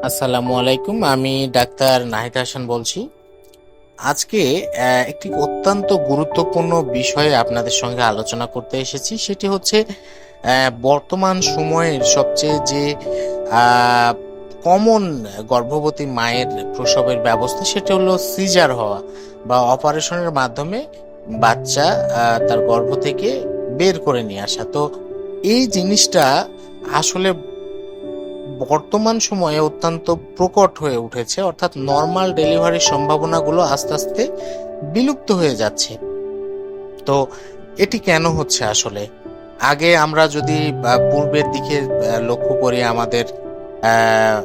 আসসালামু আলাইকুম। আমি ডাক্তার নাহিদ হাসান বলছি। আজকে একটি অত্যন্ত গুরুত্বপূর্ণ বিষয়ে আপনাদের সঙ্গে আলোচনা করতে এসেছি। সেটি হচ্ছে বর্তমান সময়ের সবচেয়ে যে কমন গর্ভবতী মায়ের প্রসবের ব্যবস্থা, সেটা হলো সিজার হওয়া বা অপারেশনের মাধ্যমে বাচ্চা তার গর্ভ থেকে বের করে নিয়ে আসা। তো এই জিনিসটা আসলে বর্তমান সময়ে অত্যন্ত প্রকট হয়ে উঠেছে, অর্থাৎ নর্মাল ডেলিভারির সম্ভাবনাগুলো আস্তে আস্তে বিলুপ্ত হয়ে যাচ্ছে। তো এটি কেন হচ্ছে আসলে? আগে আমরা যদি পূর্বের দিকে লক্ষ্য করি, আমাদের আহ,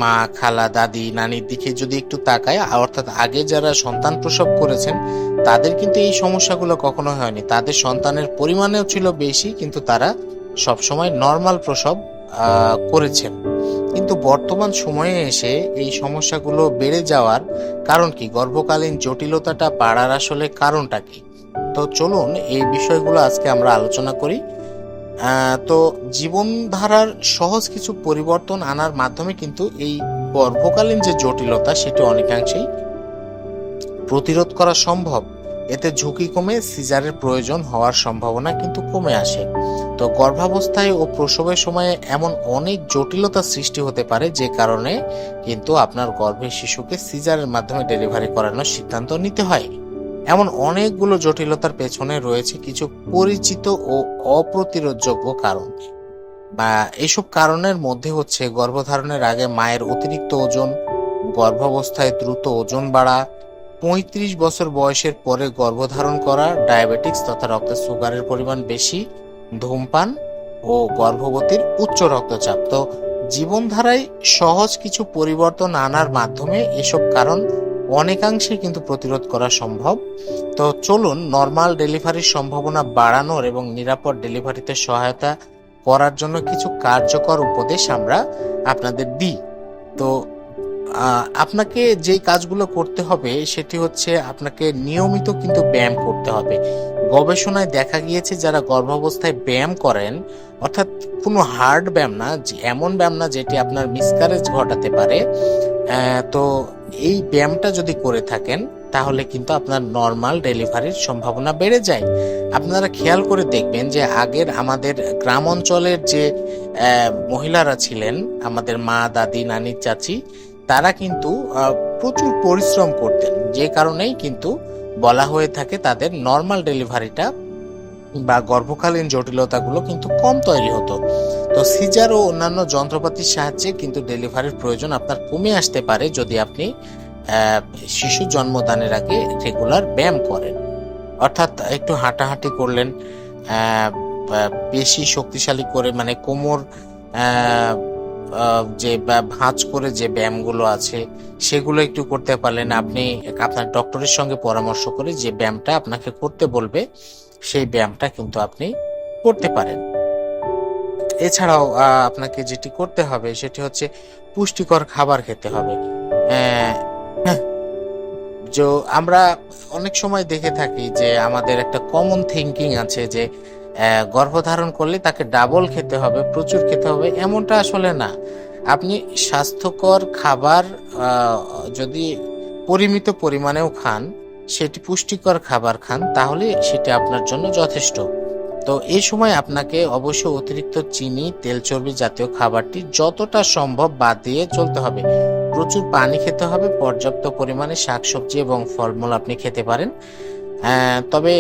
মা, খালা, দাদি, নানির দিকে যদি একটু তাকাই, অর্থাৎ আগে যারা সন্তান প্রসব করেছেন তাদের কিন্তু এই সমস্যাগুলো কখনো হয়নি। তাদের সন্তানের পরিমাণেও ছিল বেশি, কিন্তু তারা সবসময় নর্মাল প্রসব করেছেন। কিন্তু বর্তমান সময়ে এসে এই সমস্যাগুলো বেড়ে যাওয়ার কারণ কি? গর্ভকালীন জটিলতাটা বাড়ার আসলে কারণটা কি? তো চলুন এই বিষয়গুলো আজকে আমরা আলোচনা করি। তো জীবনধারার সহজ কিছু পরিবর্তন আনার মাধ্যমে কিন্তু এই গর্ভকালীন যে জটিলতা, সেটি অনেকাংশেই প্রতিরোধ করা সম্ভব। এতে ঝুঁকি কমে সিজারের প্রয়োজন হওয়ার সম্ভাবনা কিন্তু কমে আসে। তো গর্ভাবস্থায় ও প্রসবের সময়ে এমন অনেক জটিলতা সৃষ্টি হতে পারে, যে কারণে কিন্তু আপনার গর্ভের শিশুকে সিজারের মাধ্যমে ডেলিভারি করানোর সিদ্ধান্ত নিতে হয়। এমন অনেকগুলো জটিলতার পেছনে রয়েছে কিছু পরিচিত ও অপ্রতিরোধযোগ্য কারণ। বা এইসব কারণের মধ্যে হচ্ছে গর্ভধারণের আগে মায়ের অতিরিক্ত ওজন, গর্ভাবস্থায় দ্রুত ওজন বাড়া, 35 বছর বয়সের পরে গর্ভধারণ করা, ডায়াবেটিক্স তথা রক্তে সুগারের পরিমাণ বেশি, ধূমপান ও গর্ভবতীর উচ্চ রক্তচাপ। তো জীবনধারায় সহজ কিছু পরিবর্তন আনার মাধ্যমে এসব কারণ অনেকাংশে কিন্তু প্রতিরোধ করা সম্ভব। তো চলুন নর্মাল ডেলিভারির সম্ভাবনা বাড়ানোর এবং নিরাপদ ডেলিভারিতে সহায়তা করার জন্য কিছু কার্যকর উপদেশ আমরা আপনাদের দিই। তো আপনাকে যে কাজগুলো করতে হবে সেটি হচ্ছে আপনাকে নিয়মিত কিন্তু ব্যায়াম করতে হবে। গবেষণায় দেখা গিয়েছে যারা গর্ভাবস্থায় ব্যায়াম করেন, অর্থাৎ কোনো হার্ড ব্যায়াম না, এমন ব্যায়াম না যেটি আপনার মিসক্যারেজ ঘটাতে পারে, তো এই ব্যায়ামটা যদি করে থাকেন তাহলে কিন্তু আপনার নর্মাল ডেলিভারির সম্ভাবনা বেড়ে যায়। আপনারা খেয়াল করে দেখবেন যে আগের আমাদের গ্রাম অঞ্চলের যে মহিলারা ছিলেন, আমাদের মা, দাদি, নানি, চাচি, তারা কিন্তু প্রচুর পরিশ্রম করতেন, যে কারণেই কিন্তু বলা হয়ে থাকে তাদের নর্মাল ডেলিভারিটা বা গর্ভকালীন জটিলতাগুলো কিন্তু কম তৈরি হতো। তো সিজার ও অন্যান্য যন্ত্রপাতির সাহায্যে কিন্তু ডেলিভারির প্রয়োজন আপনার কমে আসতে পারে যদি আপনি শিশু জন্মদানের আগে রেগুলার ব্যায়াম করেন। অর্থাৎ একটু হাঁটাহাঁটি করলেন, বেশি শক্তিশালী করে, মানে কোমর যে ভাঁজ করে যে ব্যায়ামগুলো আছে সেগুলো একটু করতে পারলেন। আপনি আপনার ডক্টরের সঙ্গে পরামর্শ করে যে ব্যায়ামটা আপনাকে করতে বলবে সেই ব্যায়ামটা কিন্তু আপনি করতে পারেন। এছাড়াও আপনাকে যেটি করতে হবে সেটি হচ্ছে পুষ্টিকর খাবার খেতে হবে। আহ, যে আমরা অনেক সময় দেখে থাকি যে আমাদের একটা কমন থিঙ্কিং আছে যে গর্ভধারণ করলে তাকে ডাবল খেতে হবে, প্রচুর খেতে হবে। এমনটা আসলে না। আপনি স্বাস্থ্যকর খাবার যদি পরিমিত পরিমাণেও খান, সেটি পুষ্টিকর খাবার খান, তাহলে সেটি আপনার জন্য যথেষ্ট। তো এই সময় আপনাকে অবশ্য অতিরিক্ত চিনি, তেল, চর্বি জাতীয় খাবারটি যতটা সম্ভব বাদ দিয়ে চলতে হবে। প্রচুর পানি খেতে হবে, পর্যাপ্ত পরিমাণে শাকসবজি এবং ফলমূল আপনি খেতে পারেন। তবে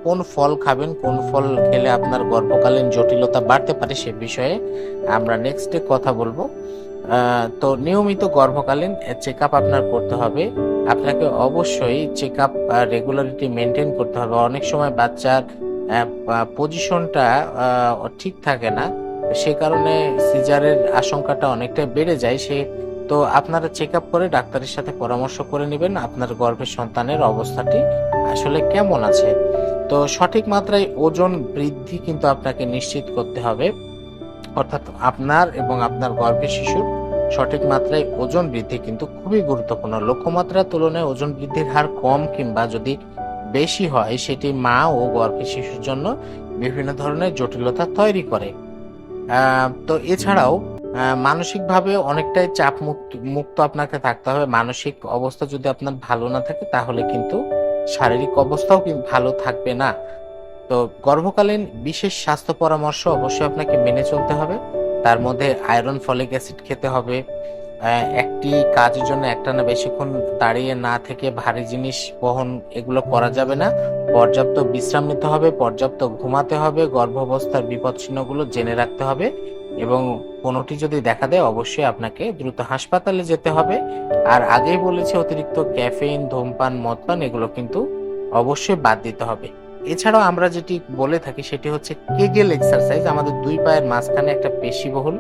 কোন ফল খাবেন, কোন ফল খেলে আপনার গর্ভকালীন জটিলতা বাড়তে পারে সে বিষয়ে আমরা নেক্সটে কথা বলবো। তো নিয়মিত গর্ভকালীন চেক আপ আপনার করতে হবে। আপনাকে অবশ্যই চেক আপ রেগুলারিটি মেনটেন করতে হবে। অনেক সময় বাচ্চার পজিশনটা ঠিক থাকে না, সে কারণে সিজারের আশঙ্কাটা অনেকটাই বেড়ে যায়। তো আপনারা চেক আপ করে ডাক্তারের সাথে পরামর্শ করে নেবেন আপনার গর্ভের সন্তানের অবস্থাটি আসলে কেমন আছে। তো সঠিক মাত্রায় ওজন বৃদ্ধি কিন্তু আপনাকে নিশ্চিত করতে হবে, অর্থাৎ আপনার এবং আপনার গর্ভের শিশুর সঠিক মাত্রায় ওজন বৃদ্ধি কিন্তু খুবই গুরুত্বপূর্ণ। লক্ষ্যমাত্রার তুলনায় ওজন বৃদ্ধির হার কম কিংবা যদি বেশি হয়, সেটি মা ও গর্ভের শিশুর জন্য বিভিন্ন ধরনের জটিলতা তৈরি করে। তো এছাড়াও মানসিকভাবে অনেকটাই চাপ মুক্ত মুক্ত আপনাকে থাকতে হবে। মানসিক অবস্থা যদি আপনার ভালো না থাকে তাহলে কিন্তু শারীরিক অবস্থাও কিন্তু ভালো থাকবে না। তো গর্ভকালীন বিশেষ স্বাস্থ্য পরামর্শ অবশ্যই আপনাকে মেনে চলতে হবে। তার মধ্যে আয়রন, ফলিক অ্যাসিড খেতে হবে। একটি কাজের জন্য একটানা বেশিক্ষণ দাঁড়িয়ে না থেকে ভারী জিনিস বহন এগুলো করা যাবে না। পর্যাপ্ত বিশ্রাম নিতে হবে, পর্যাপ্ত ঘুমাতে হবে, গর্ভাবস্থার বিপদচিহ্নগুলো জেনে রাখতে হবে এবং কোনোটি যদি দেখা দেয় অবশ্যই আপনাকে দ্রুত হাসপাতালে যেতে হবে। আর আগেই বলেছি অতিরিক্ত ক্যাফেইন, ধূমপান, মদপান এগুলো কিন্তু অবশ্যই বাদ দিতে হবে। এছাড়াও আমরা যেটি বলে থাকি সেটি হচ্ছে কেগেল এক্সারসাইজ। আমাদের দুই পায়ের মাঝখানে একটা পেশিবহুল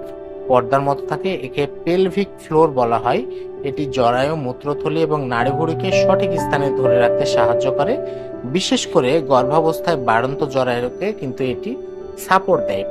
পর্দার মতো থাকে, একে পেলভিক ফ্লোর বলা হয়। এটি জরায়ু, মূত্রথলি এবং নাড়িভুঁড়িকে সঠিক স্থানে ধরে রাখতে সাহায্য করে। বিশেষ করে গর্ভাবস্থায় বাড়ন্ত জরায়ুকে কিন্তু এটি সাপোর্ট দেয়।